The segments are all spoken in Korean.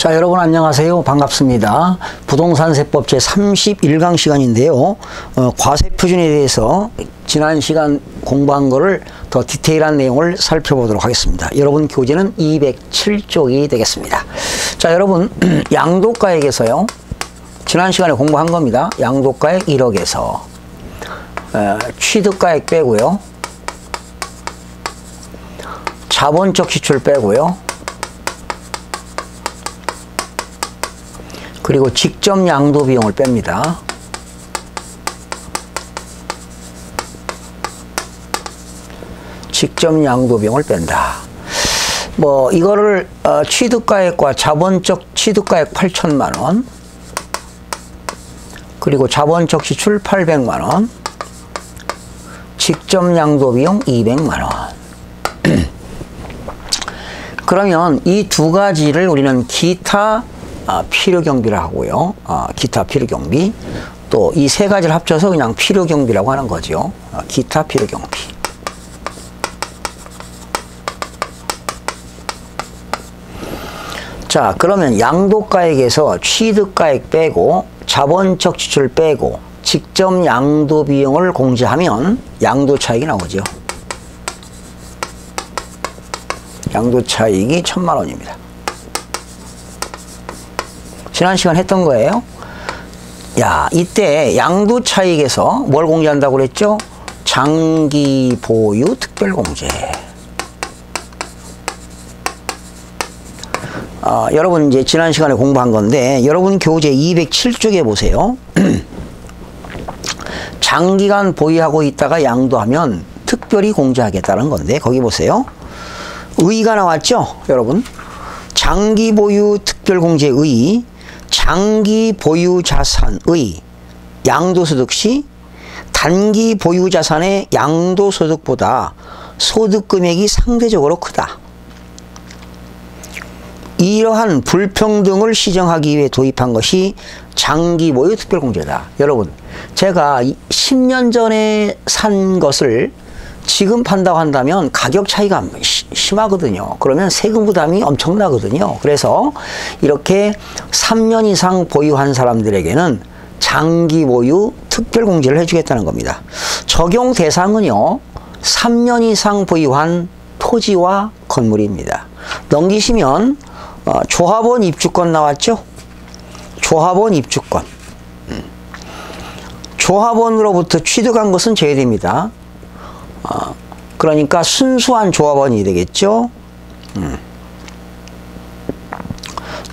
자, 여러분 안녕하세요. 반갑습니다. 부동산세법 제31강 시간인데요. 과세표준에 대해서 지난 시간 공부한 거를 더 디테일한 내용을 살펴보도록 하겠습니다. 여러분 교재는 207쪽이 되겠습니다. 자, 여러분 양도가액에서요. 지난 시간에 공부한 겁니다. 양도가액 1억에서 취득가액 빼고요. 자본적 지출 빼고요. 그리고 직접 양도 비용을 뺍니다. 직접 양도 비용을 뺀다. 뭐 이거를 취득가액과 자본적 취득가액 8천만 원, 그리고 자본적 지출 800만 원, 직접 양도 비용 200만 원. 그러면 이 두 가지를 우리는 기타 필요경비를 하고요. 기타 필요경비. 또 이 세 가지를 합쳐서 그냥 필요경비라고 하는 거죠. 기타 필요경비. 자, 그러면 양도가액에서 취득가액 빼고 자본적 지출 빼고 직접 양도 비용을 공제하면 양도 차익이 나오죠. 양도 차익이 1000만 원입니다. 지난 시간 했던 거예요. 야, 이때 양도 차익에서 뭘 공제한다고 그랬죠? 장기 보유 특별 공제. 여러분 이제 지난 시간에 공부한 건데 여러분 교재 207쪽에 보세요. 장기간 보유하고 있다가 양도하면 특별히 공제하겠다는 건데 거기 보세요. 의가 나왔죠, 여러분? 장기 보유 특별 공제 의, 장기 보유 자산의 양도소득 시 단기 보유 자산의 양도소득보다 소득 금액이 상대적으로 크다. 이러한 불평등을 시정하기 위해 도입한 것이 장기 보유 특별 공제다. 여러분, 제가 10년 전에 산 것을 지금 판다고 한다면 가격 차이가 심하거든요. 그러면 세금 부담이 엄청나거든요. 그래서 이렇게 3년 이상 보유한 사람들에게는 장기 보유 특별 공제를 해주겠다는 겁니다. 적용 대상은요, 3년 이상 보유한 토지와 건물입니다. 넘기시면 조합원 입주권 나왔죠? 조합원 입주권. 조합원으로부터 취득한 것은 제외됩니다. 그러니까 순수한 조합원이 되겠죠.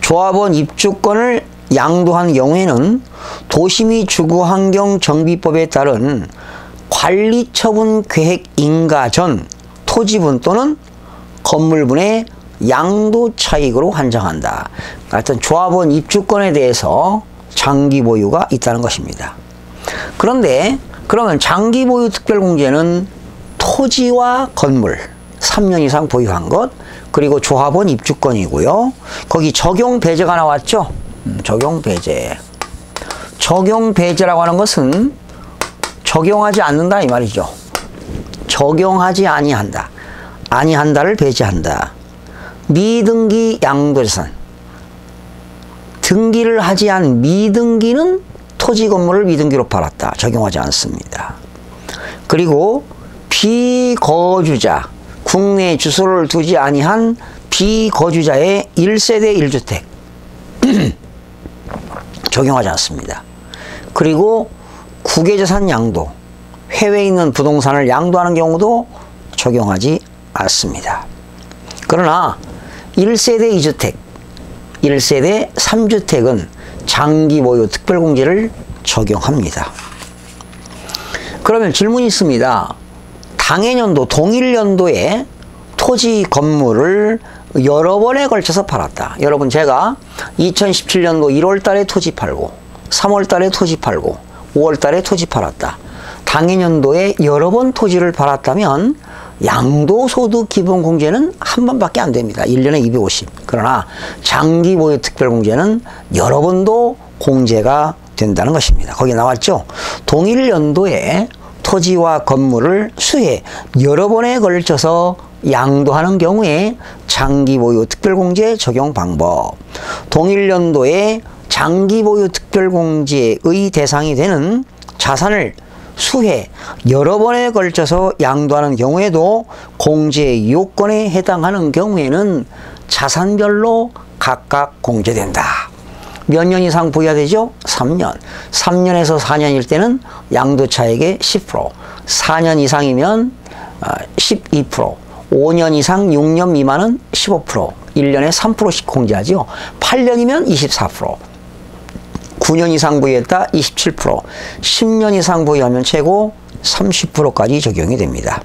조합원 입주권을 양도한 경우에는 도시및 주거환경정비법에 따른 관리처분 계획 인가 전 토지분 또는 건물분의 양도 차익으로 환정한다. 하여튼 조합원 입주권에 대해서 장기 보유가 있다는 것입니다. 그런데 그러면 장기 보유 특별 공제는 토지와 건물 3년 이상 보유한 것, 그리고 조합원 입주권이고요. 거기 적용 배제가 나왔죠. 적용 배제. 적용 배제라고 하는 것은 적용하지 않는다 이 말이죠. 적용하지 아니한다. 아니한다를 배제한다. 미등기 양도자산. 등기를 하지 않은 미등기는 토지 건물을 미등기로 팔았다. 적용하지 않습니다. 그리고 비거주자, 국내 주소를 두지 아니한 비거주자의 1세대 1주택 적용하지 않습니다. 그리고 국외자산 양도, 해외에 있는 부동산을 양도하는 경우도 적용하지 않습니다. 그러나 1세대 2주택, 1세대 3주택은 장기 보유 특별공제를 적용합니다. 그러면 질문이 있습니다. 당해년도, 동일연도에 토지 건물을 여러 번에 걸쳐서 팔았다. 여러분, 제가 2017년도 1월 달에 토지 팔고 3월 달에 토지 팔고 5월 달에 토지 팔았다. 당해년도에 여러 번 토지를 팔았다면 양도소득 기본공제는 한 번밖에 안 됩니다. 1년에 250. 그러나 장기 보유 특별공제는 여러 번도 공제가 된다는 것입니다. 거기 나왔죠. 동일 연도에 토지와 건물을 수해 여러 번에 걸쳐서 양도하는 경우에 장기보유 특별공제 적용 방법. 동일 연도에 장기보유 특별공제의 대상이 되는 자산을 수회 여러 번에 걸쳐서 양도하는 경우에도 공제 요건에 해당하는 경우에는 자산별로 각각 공제된다. 몇 년 이상 보유해야 되죠? 3년. 3년에서 4년일 때는 양도차액의 10%, 4년 이상이면 12%, 5년 이상 6년 미만은 15%, 1년에 3%씩 공제하죠. 8년이면 24%, 9년 이상 보유했다 27%, 10년 이상 보유하면 최고 30%까지 적용이 됩니다.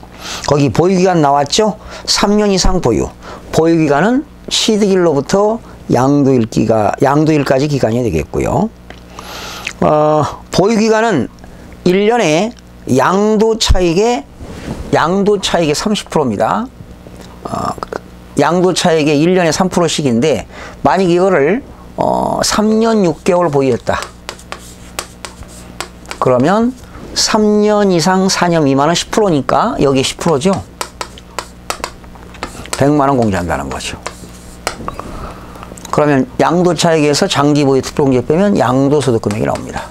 거기 보유기간 나왔죠? 3년 이상 보유. 보유기간은 취득일로부터 양도일까지 기간이 되겠고요. 보유기간은 1년에 양도차익의 30%입니다. 양도차익의 1년에 3%씩인데 만약 이거를 3년 6개월 보유했다. 그러면 3년 이상 4년 미만은 10%니까 여기 10%죠. 100만 원 공제한다는 거죠. 그러면 양도차익에서 장기보유 특별공제 빼면 양도소득 금액이 나옵니다.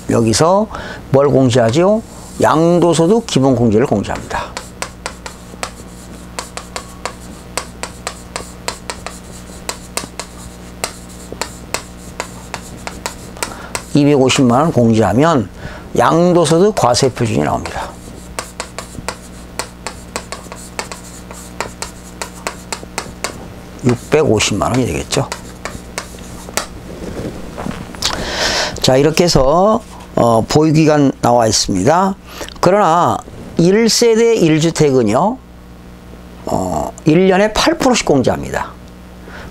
여기서 뭘 공제하죠? 양도소득 기본공제를 공제합니다. (250만 원) 공제하면 양도소득 과세표준이 나옵니다. (650만 원이) 되겠죠. 자, 이렇게 해서 보유기간 나와 있습니다. 그러나 1세대 1주택은요 1년에 8%씩 공제합니다.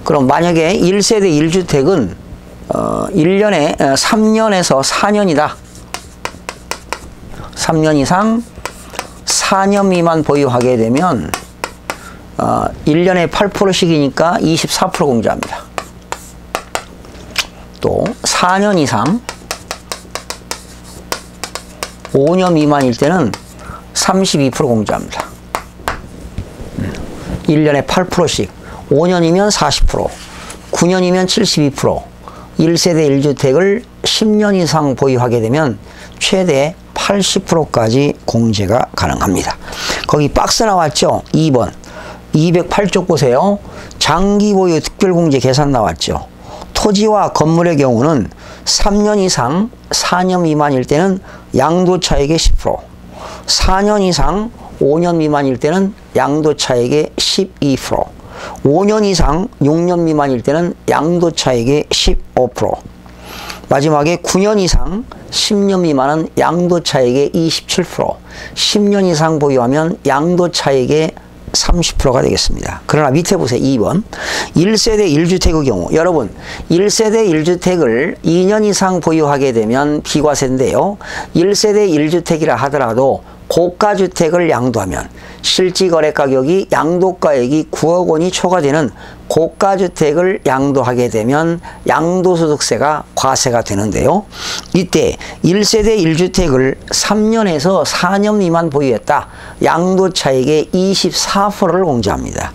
그럼 만약에 1세대 1주택은 1년에 3년에서 4년이다. 3년 이상 4년 미만 보유하게 되면 1년에 8%씩이니까 24% 공제합니다. 또 4년 이상 5년 미만일 때는 32% 공제합니다. 1년에 8%씩 5년이면 40%, 9년이면 72%, 1세대 1주택을 10년 이상 보유하게 되면 최대 80%까지 공제가 가능합니다. 거기 박스 나왔죠? 2번. 208쪽 보세요. 장기보유 특별공제 계산 나왔죠. 토지와 건물의 경우는 3년 이상 4년 미만일 때는 양도차익의 10%, 4년 이상 5년 미만일 때는 양도차익의 12%, 5년 이상 6년 미만일 때는 양도차익의 15%, 마지막에 9년 이상 10년 미만은 양도차익의 27%, 10년 이상 보유하면 양도차익의 30%가 되겠습니다. 그러나 밑에 보세요. 2번. 1세대 1주택의 경우, 여러분 1세대 1주택을 2년 이상 보유하게 되면 비과세인데요. 1세대 1주택이라 하더라도 고가주택을 양도하면 실지거래가격이 양도가액이 9억 원이 초과되는 고가주택을 양도하게 되면 양도소득세가 과세가 되는데요. 이때 1세대 1주택을 3년에서 4년 미만 보유했다. 양도차익의 24%를 공제합니다.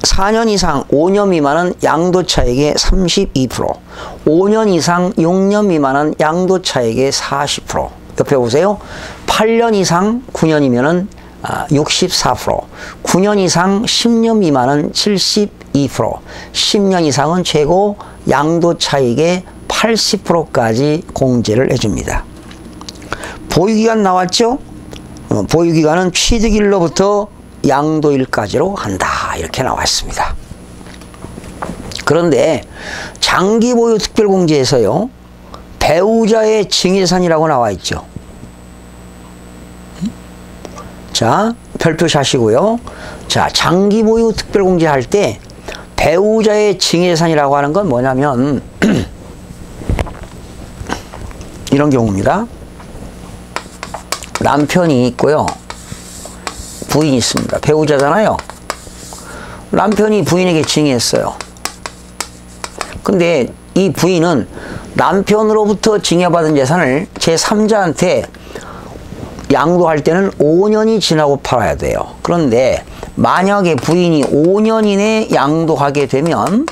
4년 이상 5년 미만은 양도차익의 32%, 5년 이상 6년 미만은 양도차익의 40%. 옆에 보세요. 8년 이상 9년이면은 64%, 9년 이상 10년 미만은 72%, 10년 이상은 최고 양도차익의 80%까지 공제를 해줍니다. 보유기간 나왔죠? 보유기간은 취득일로부터 양도일까지로 한다. 이렇게 나와 있습니다. 그런데 장기보유 특별공제에서요, 배우자의 징의재산이라고 나와 있죠. 자, 별표시하시고요. 자, 장기보유 특별공제 할 때 배우자의 징의재산이라고 하는 건 뭐냐면 이런 경우입니다. 남편이 있고요. 부인이 있습니다. 배우자잖아요. 남편이 부인에게 징의했어요. 근데 이 부인은 남편으로부터 증여받은 재산을 제3자한테 양도할 때는 5년이 지나고 팔아야 돼요. 그런데 만약에 부인이 5년 이내에 양도하게 되면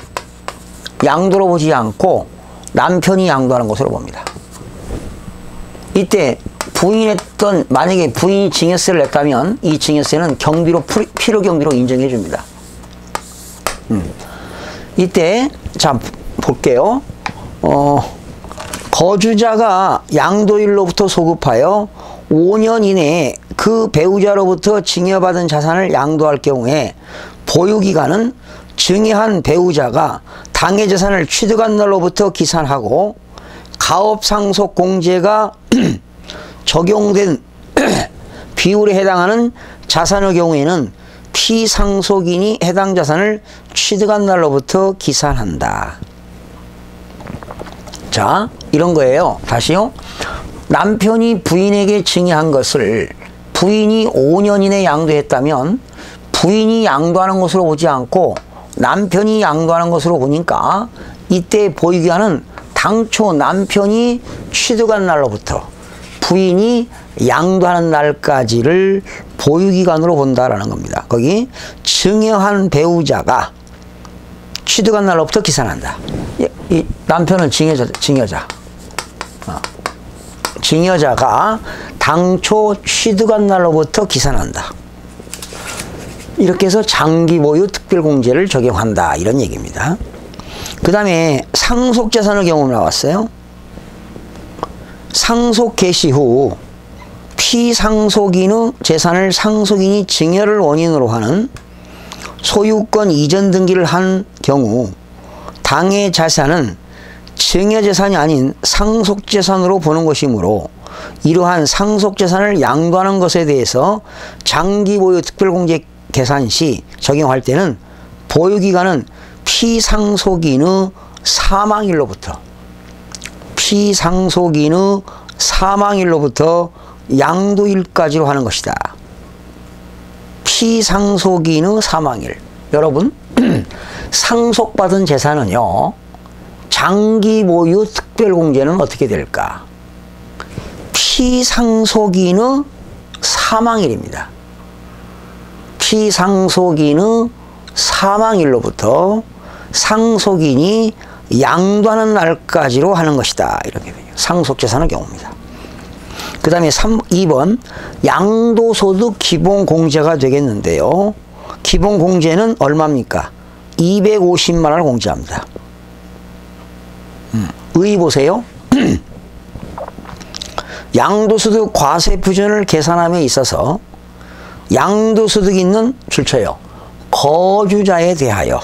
양도로 보지 않고 남편이 양도하는 것으로 봅니다. 이때 만약에 부인이 증여세를 냈다면 이 증여세는 필요 경비로 인정해 줍니다. 이때 자 볼게요. 거주자가 양도일로부터 소급하여 5년 이내에 그 배우자로부터 증여받은 자산을 양도할 경우에 보유기간은 증여한 배우자가 당해 재산을 취득한 날로부터 기산하고 가업상속공제가 적용된 비율에 해당하는 자산의 경우에는 피상속인이 해당 자산을 취득한 날로부터 기산한다. 자, 이런 거예요. 다시요. 남편이 부인에게 증여한 것을 부인이 5년 이내 양도했다면 부인이 양도하는 것으로 보지 않고 남편이 양도하는 것으로 보니까 이때 보유기간은 당초 남편이 취득한 날로부터 부인이 양도하는 날까지를 보유기간으로 본다라는 겁니다. 거기 증여한 배우자가 취득한 날로부터 기산한다. 이 남편은 증여자. 증여자가 당초 취득한 날로부터 기산한다. 이렇게 해서 장기보유 특별공제를 적용한다. 이런 얘기입니다. 그 다음에 상속재산의 경우 나왔어요. 상속 개시 후 피상속인의 재산을 상속인이 증여를 원인으로 하는 소유권 이전 등기를 한 경우 당해 자산은 증여재산이 아닌 상속재산으로 보는 것이므로 이러한 상속재산을 양도하는 것에 대해서 장기보유 특별공제 계산 시 적용할 때는 보유기간은 피상속인의 사망일로부터 양도일까지로 하는 것이다. 피상속인의 사망일. 여러분, 상속받은 재산은요, 장기보유 특별공제는 어떻게 될까? 피상속인의 사망일입니다. 피상속인의 사망일로부터 상속인이 양도하는 날까지로 하는 것이다. 이렇게 돼요. 상속재산의 경우입니다. 그 다음에 2번 양도소득 기본공제가 되겠는데요. 기본공제는 얼마입니까? 250만 원을 공제합니다. 의 보세요. 양도소득 과세표준을 계산함에 있어서 양도소득이 있는 출처요. 거주자에 대하여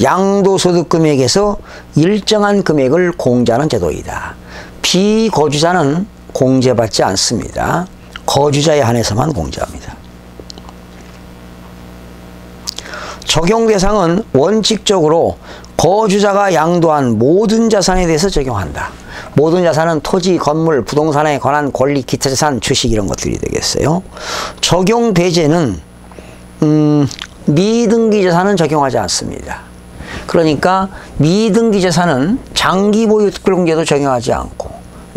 양도소득 금액에서 일정한 금액을 공제하는 제도이다. 비거주자는 공제받지 않습니다. 거주자에 한해서만 공제합니다. 적용 대상은 원칙적으로 거주자가 양도한 모든 자산에 대해서 적용한다. 모든 자산은 토지, 건물, 부동산에 관한 권리, 기타 자산, 주식 이런 것들이 되겠어요. 적용 배제는 미등기 자산은 적용하지 않습니다. 그러니까 미등기 자산은 장기보유 특별공제도 적용하지 않고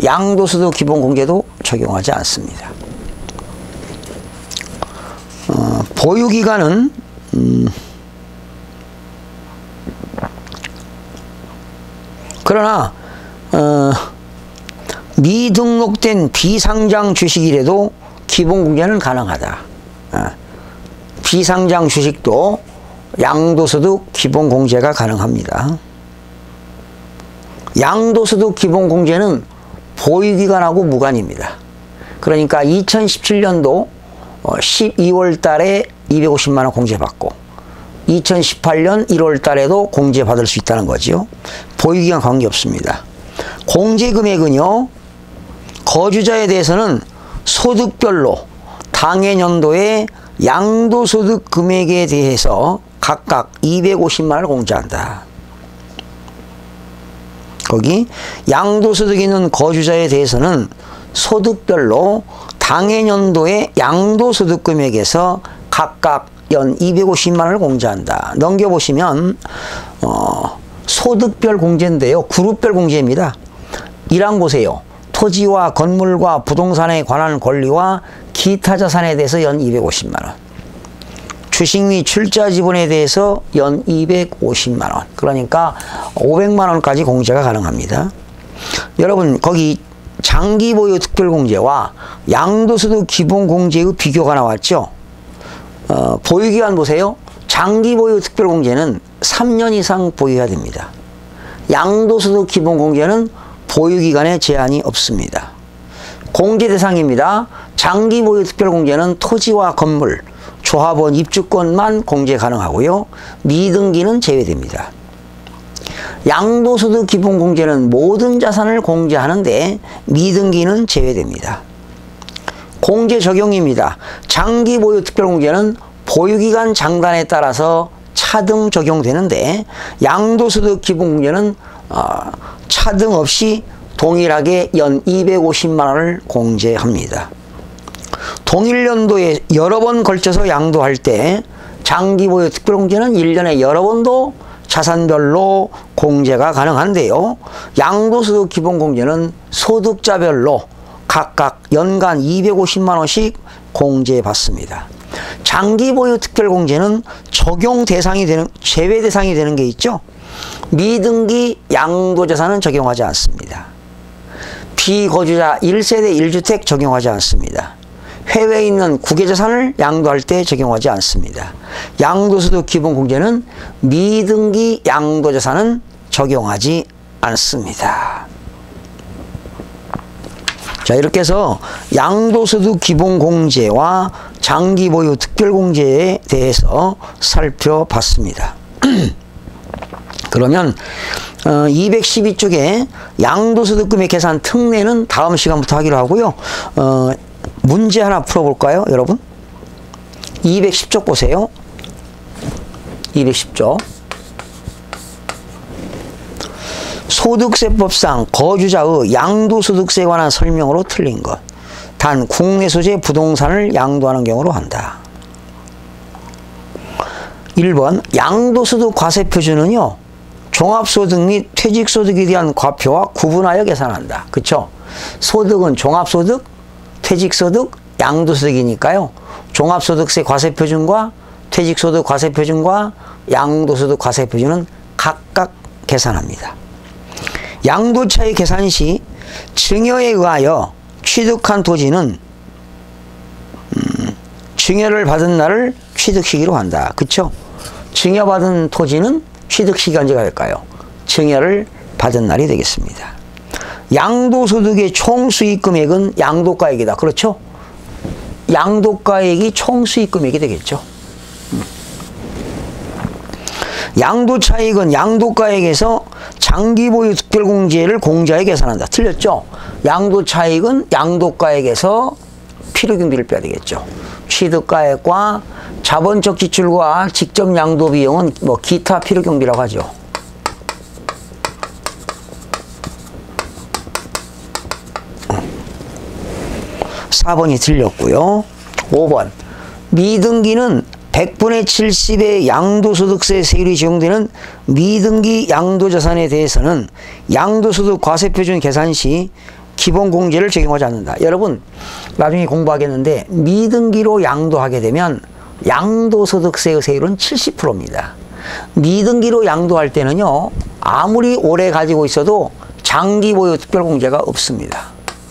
양도소득 기본공제도 적용하지 않습니다. 보유기간은 그러나 미등록된 비상장 주식이라도 기본공제는 가능하다. 비상장 주식도 양도소득 기본공제가 가능합니다. 양도소득 기본공제는 보유기간하고 무관입니다. 그러니까 2017년도 12월 달에 250만 원 공제받고 2018년 1월 달에도 공제받을 수 있다는 거죠. 보유기간 관계없습니다. 공제금액은요, 거주자에 대해서는 소득별로 당해년도의 양도소득 금액에 대해서 각각 250만 원을 공제한다. 거기 양도소득이 있는 거주자에 대해서는 소득별로 당해년도의 양도소득 금액에서 각각 연 250만 원을 공제한다. 넘겨보시면 소득별 공제인데요. 그룹별 공제입니다. 1항 보세요. 토지와 건물과 부동산에 관한 권리와 기타 자산에 대해서 연 250만 원. 주식 및 출자 지분에 대해서 연 250만 원. 그러니까 500만 원까지 공제가 가능합니다. 여러분 거기 장기 보유 특별 공제와 양도소득 기본 공제의 비교가 나왔죠. 보유기간 보세요. 장기 보유 특별 공제는 3년 이상 보유해야 됩니다. 양도소득 기본 공제는 보유기간에 제한이 없습니다. 공제 대상입니다. 장기 보유 특별 공제는 토지와 건물, 조합원 입주권만 공제 가능하고요. 미등기는 제외됩니다. 양도소득 기본 공제는 모든 자산을 공제하는데 미등기는 제외됩니다. 공제 적용입니다. 장기 보유 특별 공제는 보유기간 장단에 따라서 차등 적용되는데 양도소득 기본 공제는 차등 없이 동일하게 연 250만 원을 공제합니다. 동일 연도에 여러 번 걸쳐서 양도할 때 장기 보유 특별 공제는 1년에 여러 번도 자산별로 공제가 가능한데요. 양도소득 기본 공제는 소득자별로 각각 연간 250만 원씩 공제받습니다. 장기 보유 특별 공제는 적용 대상이 되는, 제외 대상이 되는 게 있죠. 미등기 양도자산은 적용하지 않습니다. 비거주자 1세대 1주택 적용하지 않습니다. 해외에 있는 국외자산을 양도할 때 적용하지 않습니다. 양도소득 기본 공제는 미등기 양도자산은 적용하지 않습니다. 자, 이렇게 해서 양도소득 기본 공제와 장기 보유 특별 공제에 대해서 살펴봤습니다. 그러면 212쪽에 양도소득 금액 계산 특례는 다음 시간부터 하기로 하고요. 문제 하나 풀어볼까요, 여러분? 210쪽 보세요. 210쪽. 소득세법상 거주자의 양도소득세에 관한 설명으로 틀린 것. 단 국내 소재 부동산을 양도하는 경우로 한다. 1번 양도소득 과세표준은요. 종합소득 및 퇴직소득에 대한 과표와 구분하여 계산한다. 그쵸? 소득은 종합소득, 퇴직소득, 양도소득이니까요. 종합소득세 과세표준과 퇴직소득 과세표준과 양도소득 과세표준은 각각 계산합니다. 양도차익 계산 시 증여에 의하여 취득한 토지는 증여를 받은 날을 취득시기로 한다. 그쵸? 증여받은 토지는 취득시기가 언제가 될까요? 증여를 받은 날이 되겠습니다. 양도소득의 총수익금액은 양도가액이다. 그렇죠? 양도가액이 총수익금액이 되겠죠. 양도차익은 양도가액에서 장기보유 특별공제를 공제하여 계산한다. 틀렸죠? 양도차익은 양도가액에서 필요경비를 빼야 되겠죠. 취득가액과 자본적 지출과 직접 양도비용은 뭐 기타 필요경비라고 하죠. 사 4번이 틀렸고요. 5번 미등기는 100분의 70의 양도소득세 세율이 적용되는 미등기 양도자산에 대해서는 양도소득 과세표준 계산 시 기본공제를 적용하지 않는다. 여러분 나중에 공부하겠는데 미등기로 양도하게 되면 양도소득세의 세율은 70%입니다. 미등기로 양도할 때는요. 아무리 오래 가지고 있어도 장기보유 특별공제가 없습니다.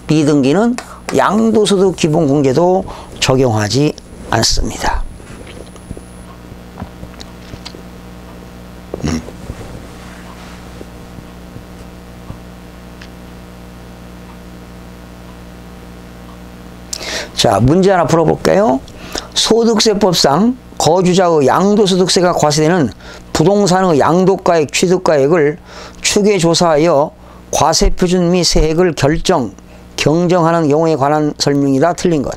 미등기는 양도소득 기본공제도 적용하지 않습니다. 자, 문제 하나 풀어볼까요? 소득세법상 거주자의 양도소득세가 과세되는 부동산의 양도가액, 취득가액을 추계조사하여 과세표준 및 세액을 경정하는 경우에 관한 설명이다. 틀린 것.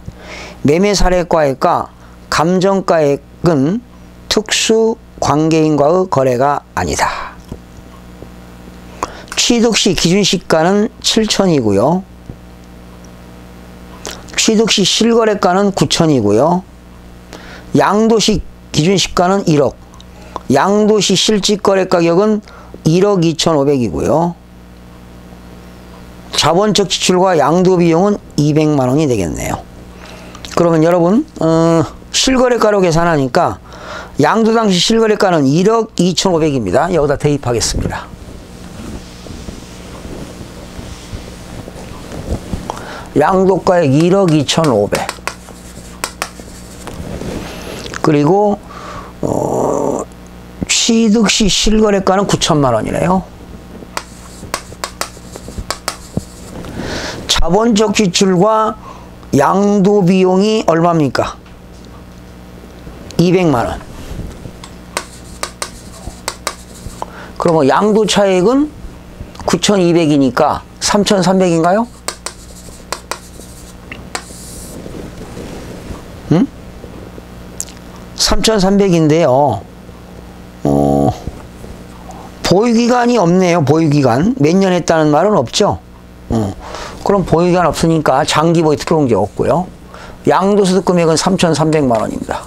매매사례가액과 감정가액은 특수 관계인과의 거래가 아니다. 취득시 기준시가는 7,000이고요. 취득시 실거래가는 9,000이고요. 양도시 기준시가는 1억. 양도시 실직거래 가격은 1억 2,500이고요. 자본적 지출과 양도 비용은 200만 원이 되겠네요. 그러면 여러분 실거래가로 계산하니까 양도 당시 실거래가는 1억 2,500입니다. 여기다 대입하겠습니다. 양도가액 1억 2,500. 그리고 취득시 실거래가는 9천만 원이네요. 자본적 지출과 양도 비용이 얼마입니까? 200만 원. 그러면 양도 차액은 9,200이니까 3,300인가요? 응? 3,300인데요. 보유기간이 없네요. 보유기간. 몇 년 했다는 말은 없죠. 그럼 보유기간 없으니까 장기보유 특별공제 없고요. 양도소득 금액은 3,300만 원입니다.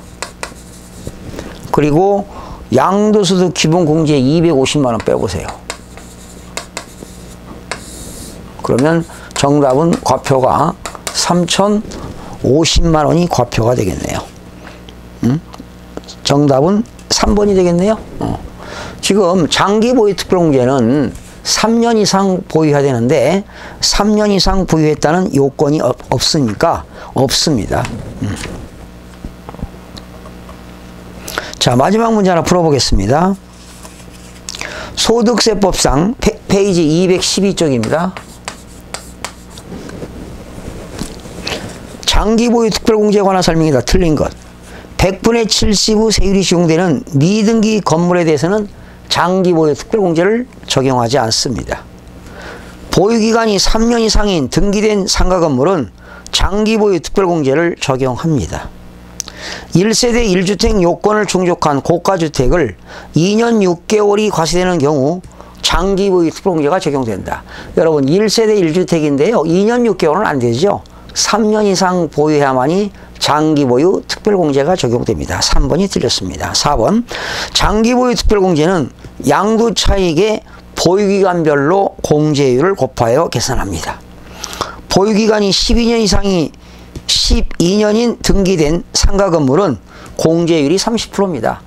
그리고 양도소득 기본공제 250만 원 빼보세요. 그러면 정답은 과표가 3,050만 원이 과표가 되겠네요. 정답은 3번이 되겠네요. 지금 장기보유 특별공제는 3년 이상 보유해야 되는데 3년 이상 보유했다는 요건이 없으니까 없습니다. 자, 마지막 문제 하나 풀어보겠습니다. 소득세법상 페이지 212쪽입니다. 장기보유 특별공제에 관한 설명이다. 틀린 것. 100분의 70의 세율이 적용되는 미등기 건물에 대해서는 장기보유 특별공제를 적용하지 않습니다. 보유기간이 3년 이상인 등기된 상가건물은 장기보유 특별공제를 적용합니다. 1세대 1주택 요건을 충족한 고가주택을 2년 6개월이 과세되는 경우 장기보유 특별공제가 적용된다. 여러분 1세대 1주택인데요. 2년 6개월은 안 되죠. 3년 이상 보유해야만이 장기보유 특별공제가 적용됩니다. 3번이 틀렸습니다. 4번 장기보유 특별공제는 양도차익의 보유기간별로 공제율을 곱하여 계산합니다. 보유기간이 12년 이상이 12년인 등기된 상가 건물은 공제율이 30%입니다.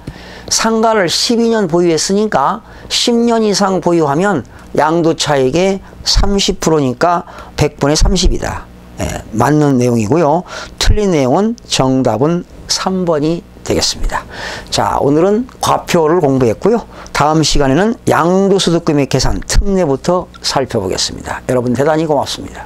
상가를 12년 보유했으니까 10년 이상 보유하면 양도차익의 30%니까 100분의 30이다. 예, 맞는 내용이고요. 틀린 내용은 정답은 3번이 되겠습니다. 자, 오늘은 과표를 공부했고요. 다음 시간에는 양도소득금액 계산 특례부터 살펴보겠습니다. 여러분 대단히 고맙습니다.